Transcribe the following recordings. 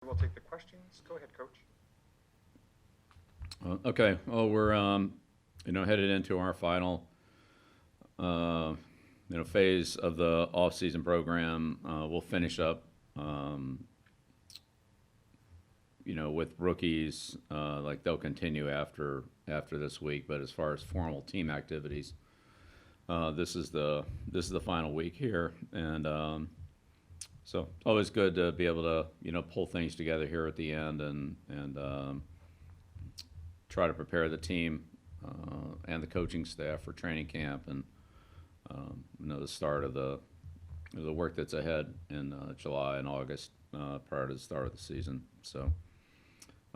We'll take the questions. Go ahead, Coach. Okay. Well, we're headed into our final phase of the off-season program. We'll finish up with rookies. Like they'll continue after this week. But as far as formal team activities, this is the final week here, and so always good to be able to pull things together here at the end and try to prepare the team and the coaching staff for training camp and the start of the work that's ahead in July and August prior to the start of the season. So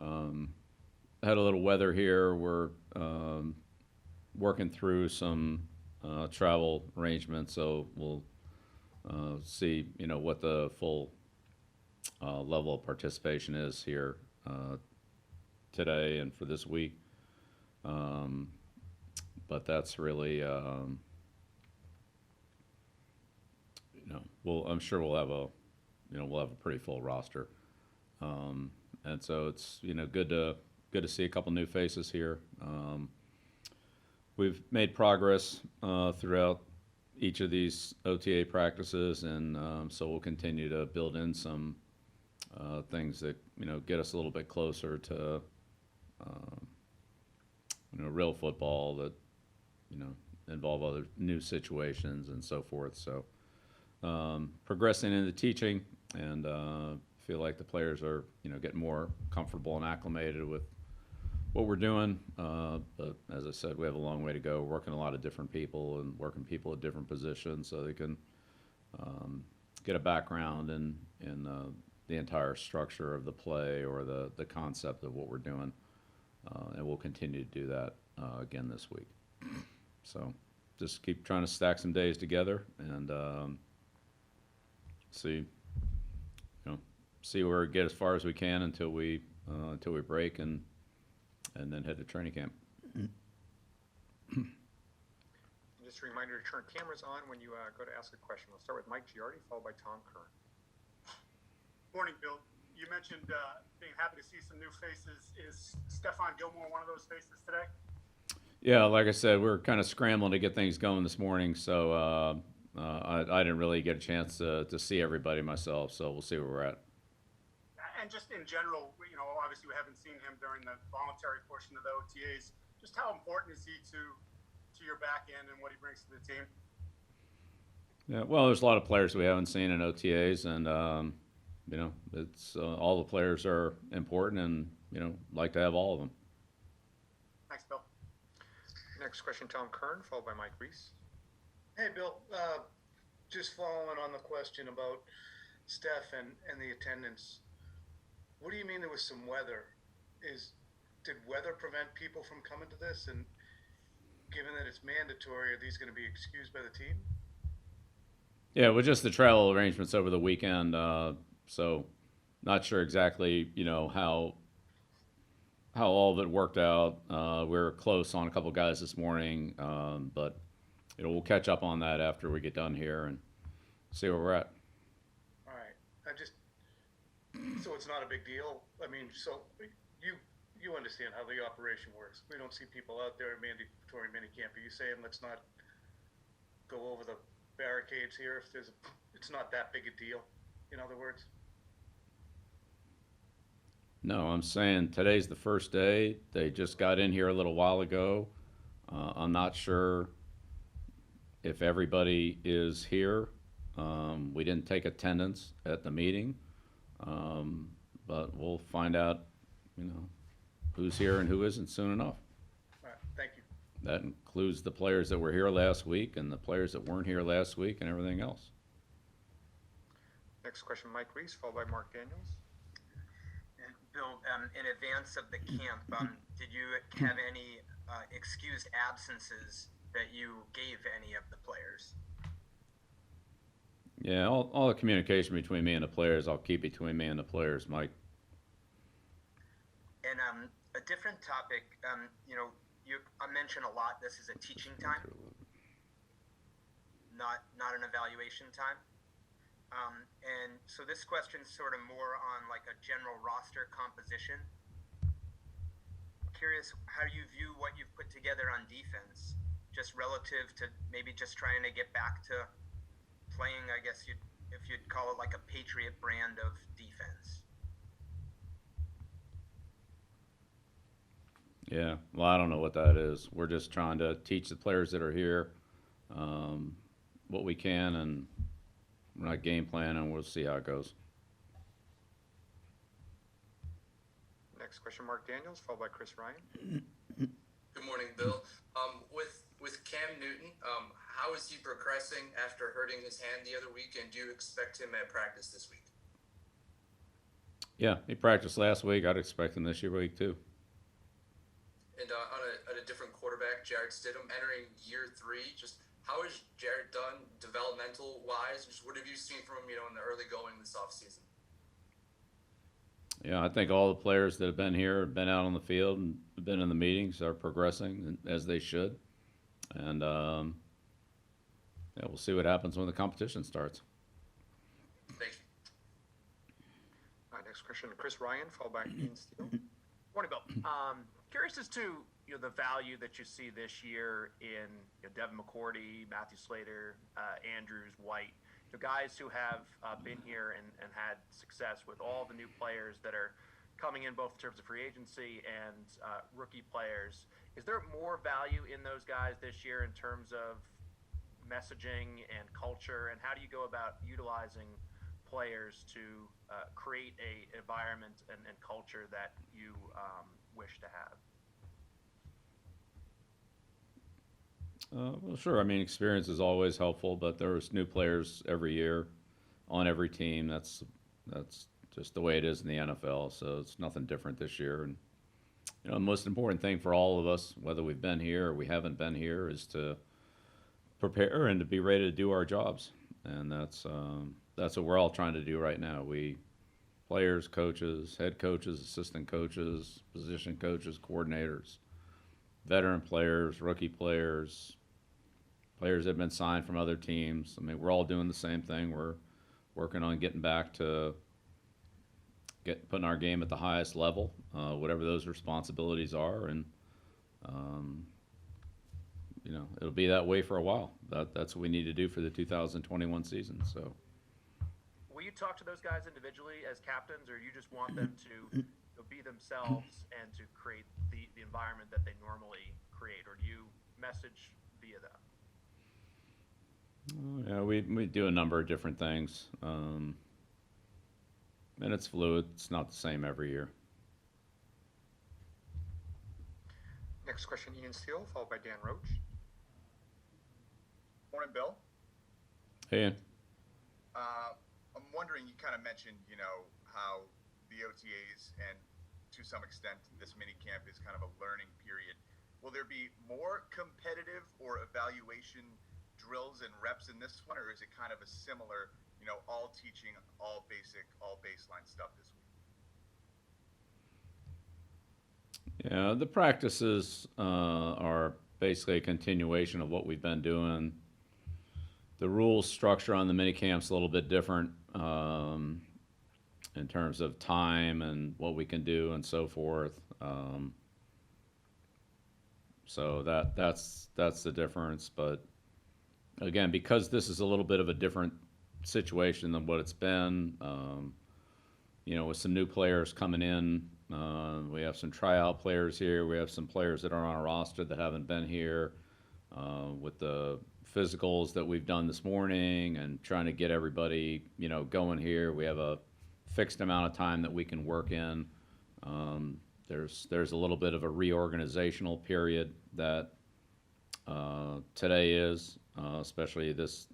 had a little weather here. We're working through some travel arrangements, so we'll see what the full level of participation is here today and for this week. But that's really I'm sure we'll have a pretty full roster, and so it's good to see a couple new faces here. We've made progress throughout each of these OTA practices, and so we'll continue to build in some things that get us a little bit closer to real football that involve other new situations and so forth. So progressing in the teaching, and feel like the players are getting more comfortable and acclimated with what we're doing. But as I said, we have a long way to go. We're working a lot of different people and working people at different positions so they can get a background in the entire structure of the play or the concept of what we're doing. And we'll continue to do that again this week. So just keep trying to stack some days together and see where we get as far as we can until we break and then head to training camp. Just a reminder to turn cameras on when you go to ask a question. We'll start with Mike Giardi, followed by Tom Kern. Morning, Bill. You mentioned being happy to see some new faces. Is Stephon Gilmore one of those faces today? Yeah, like I said, we're kind of scrambling to get things going this morning, so I didn't really get a chance to see everybody myself, so we'll see where we're at. And just in general, obviously we haven't seen him during the voluntary portion of the OTAs. Just how important is he to your back end and what he brings to the team? Yeah, well, there's a lot of players we haven't seen in OTAs, and it's all the players are important, and like to have all of them. Thanks, Bill. Next question, Tom Kern, followed by Mike Reese. Hey, Bill. Just following on the question about Steph and the attendance. What do you mean there was some weather? Did weather prevent people from coming to this? And given that it's mandatory, are these going to be excused by the team? Yeah, with just the travel arrangements over the weekend, so not sure exactly how all of it worked out. We were close on a couple guys this morning, but we'll catch up on that after we get done here and see where we're at. All right. So it's not a big deal. I mean, so you understand how the operation works. We don't see people out there at mandatory minicamp. Are you saying let's not go over the barricades here if it's not that big a deal? In other words. No, I'm saying today's the first day. They just got in here a little while ago. I'm not sure if everybody is here. We didn't take attendance at the meeting, but we'll find out, who's here and who isn't soon enough. All right, thank you. That includes the players that were here last week and the players that weren't here last week and everything else. Next question, Mike Reese, followed by Mark Daniels. Bill, in advance of the camp, did you have any excused absences that you gave any of the players? Yeah, all the communication between me and the players, I'll keep between me and the players, Mike. And a different topic, you mentioned a lot, this is a teaching time, not an evaluation time. And so this question's sort of more on like a general roster composition. Curious, how do you view what you've put together on defense, just relative to maybe just trying to get back to playing, I guess if you'd call it like a Patriot brand of defense? Yeah, well, I don't know what that is. We're just trying to teach the players that are here what we can, and we're not game planning, and we'll see how it goes. Next question, Mark Daniels, followed by Chris Ryan. Good morning, Bill. With Cam Newton, how is he progressing after hurting his hand the other week, and do you expect him at practice this week? Yeah, he practiced last week. I'd expect him this week too. And on a different quarterback, Jarrett Stidham, entering year 3, just how has Jarrett done developmental-wise? Just what have you seen from him, in the early going this offseason? Yeah, I think all the players that have been here, have been out on the field, and been in the meetings are progressing as they should. And yeah, we'll see what happens when the competition starts. Thank you. Next question, Chris Ryan, followed by Ian Steele. Morning, Bill. Curious as to the value that you see this year in Devin McCourty, Matthew Slater, Andrews, White, the guys who have been here and had success with all the new players that are coming in, both in terms of free agency and rookie players. Is there more value in those guys this year in terms of messaging and culture, and how do you go about utilizing players to create a environment and culture that you wish to have? Well, sure. I mean, experience is always helpful, but there's new players every year on every team. That's just the way it is in the NFL. So it's nothing different this year. And the most important thing for all of us, whether we've been here or we haven't been here, is to prepare and to be ready to do our jobs. And that's what we're all trying to do right now. Players, coaches, head coaches, assistant coaches, position coaches, coordinators, veteran players, rookie players, players that have been signed from other teams. I mean, we're all doing the same thing. We're working on getting back to putting our game at the highest level, whatever those responsibilities are, and it'll be that way for a while. That's what we need to do for the 2021 season. So, will you talk to those guys individually as captains, or you just want them to be themselves and to create the environment that they normally create, or do you message via them? Yeah, we do a number of different things, and it's fluid. It's not the same every year. Next question, Ian Steele, followed by Dan Roach. Morning, Bill. Hey, Ian. I'm wondering, you kind of mentioned, how the OTAs and to some extent this mini camp is kind of a learning period. Will there be more competitive or evaluation drills and reps in this one, or is it kind of a similar, all teaching, all basic, all baseline stuff this week? Yeah, the practices are basically a continuation of what we've been doing. The rules structure on the mini camp's a little bit different in terms of time and what we can do and so forth. So that's the difference. But again, because this is a little bit of a different situation than what it's been, with some new players coming in, we have some tryout players here. We have some players that are on our roster that haven't been here. With the physicals that we've done this morning and trying to get everybody, going here, we have a fixed amount of time that we can work in. There's a little bit of a reorganizational period that today is, especially this,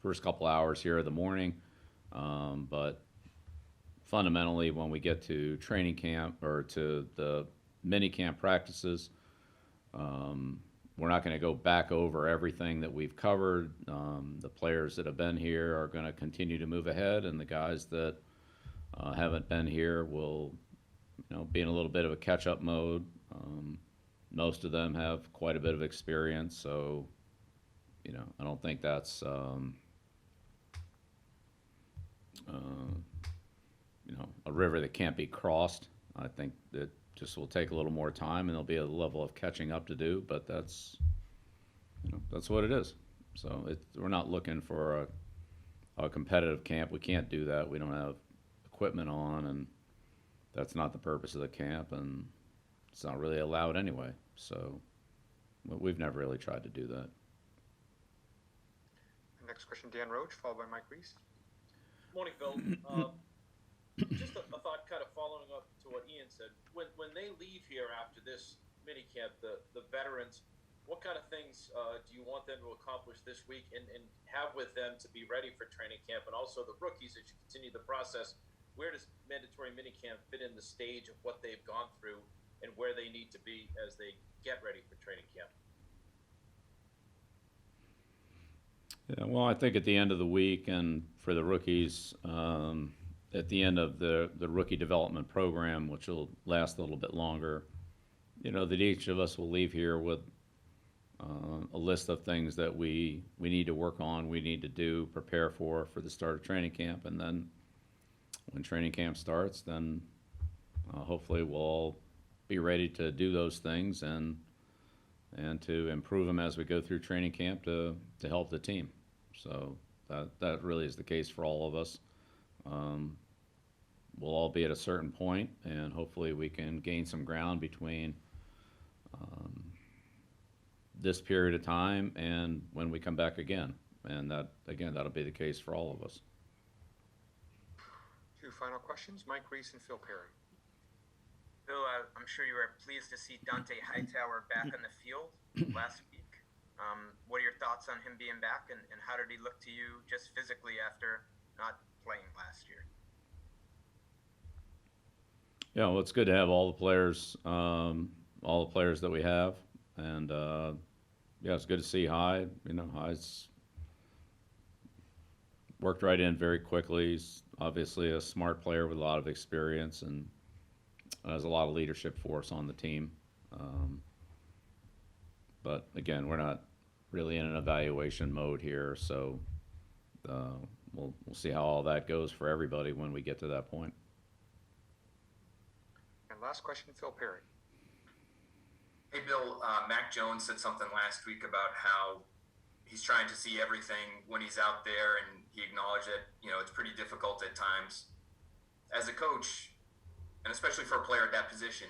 first couple hours here of the morning. But fundamentally, when we get to training camp or to the mini camp practices, we're not going to go back over everything that we've covered. The players that have been here are going to continue to move ahead, and the guys that haven't been here will, be in a little bit of a catch-up mode. Most of them have quite a bit of experience, so, I don't think that's a river that can't be crossed. I think it just will take a little more time, and there'll be a level of catching up to do. But that's what it is. So we're not looking for a competitive camp. We can't do that. We don't have equipment on, and that's not the purpose of the camp, and it's not really allowed anyway. So we've never really tried to do that. Next question, Dan Roach, followed by Mike Reese. Morning, Bill. Just a thought kind of following up to what Ian said. When they leave here after this minicamp, the veterans, what kind of things do you want them to accomplish this week and have with them to be ready for training camp? And also the rookies, as you continue the process, where does mandatory minicamp fit in the stage of what they've gone through and where they need to be as they get ready for training camp? Yeah, well, I think at the end of the week, and for the rookies, at the end of the rookie development program, which will last a little bit longer, that each of us will leave here with a list of things that we need to work on, we need to do, prepare for the start of training camp. And then when training camp starts, then hopefully we'll all be ready to do those things and to improve them as we go through training camp to help the team. So that really is the case for all of us. We'll all be at a certain point, and hopefully we can gain some ground between this period of time and when we come back again. And that'll be the case for all of us. Two final questions, Mike Reese and Phil Perry. Bill, I'm sure you were pleased to see Dont'a Hightower back on the field last week. What are your thoughts on him being back, and how did he look to you just physically after not playing last year? Yeah, well, it's good to have all the players that we have, and it's good to see High. High's worked right in very quickly. He's obviously a smart player with a lot of experience and has a lot of leadership for us on the team. But again, we're not really in an evaluation mode here, so we'll see how all that goes for everybody when we get to that point. And last question, Phil Perry. Hey, Bill, Mac Jones said something last week about how he's trying to see everything when he's out there, and he acknowledged that, it's pretty difficult at times. As a coach, and especially for a player at that position,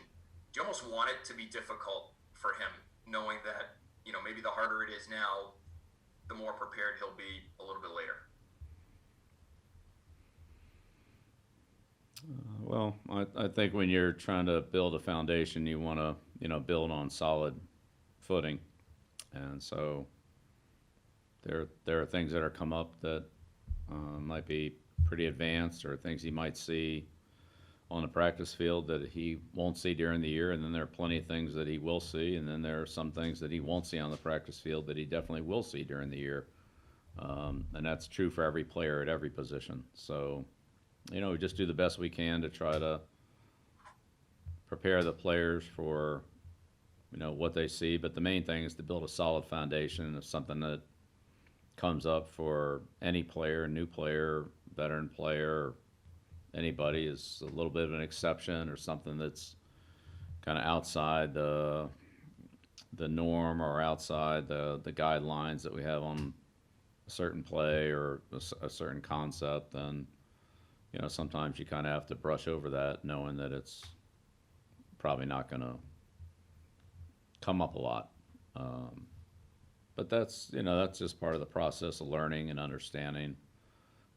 do you almost want it to be difficult for him, knowing that, maybe the harder it is now, the more prepared he'll be a little bit later? Well, I think when you're trying to build a foundation, you want to, build on solid footing. And so there are things that are come up that might be pretty advanced, or things he might see on the practice field that he won't see during the year. And then there are plenty of things that he will see. And then there are some things that he won't see on the practice field that he definitely will see during the year. And that's true for every player at every position. So, we just do the best we can to try to prepare the players for, what they see. But the main thing is to build a solid foundation of something that comes up for any player, new player, veteran player, anybody, is a little bit of an exception or something that's kind of outside the norm or outside the guidelines that we have on a certain play or a certain concept. And sometimes you kind of have to brush over that, knowing that it's probably not going to come up a lot. But that's just part of the process of learning and understanding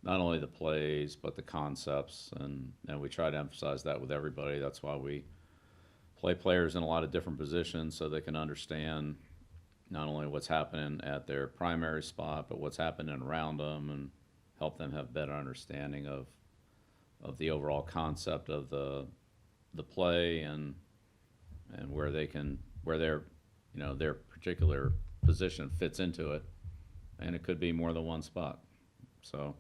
not only the plays, but the concepts. And we try to emphasize that with everybody. That's why we play players in a lot of different positions, so they can understand not only what's happening at their primary spot, but what's happening around them, and help them have better understanding of the overall concept of the play and where their particular position fits into it. And it could be more than one spot. So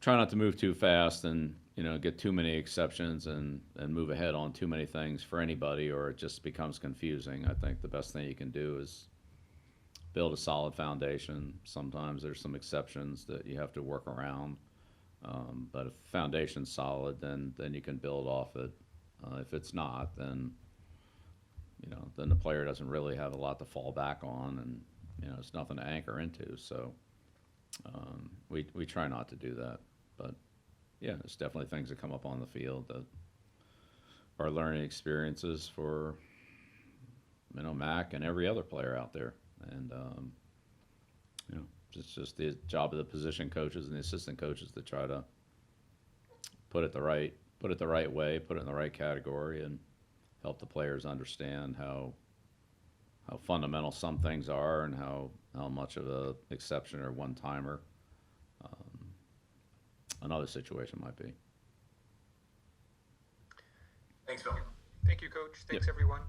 try not to move too fast and get too many exceptions and move ahead on too many things for anybody, or it just becomes confusing. I think the best thing you can do is build a solid foundation. Sometimes there's some exceptions that you have to work around. But if foundation's solid, then you can build off it. If it's not, then then the player doesn't really have a lot to fall back on, and it's nothing to anchor into. So we try not to do that. But yeah, there's definitely things that come up on the field that are learning experiences for Mac and every other player out there. And it's just the job of the position coaches and the assistant coaches to try to put it the right way, put it in the right category, and help the players understand how fundamental some things are and how much of a exception or one timer another situation might be. Thanks, Bill. Thank you, Coach. Thanks, everyone.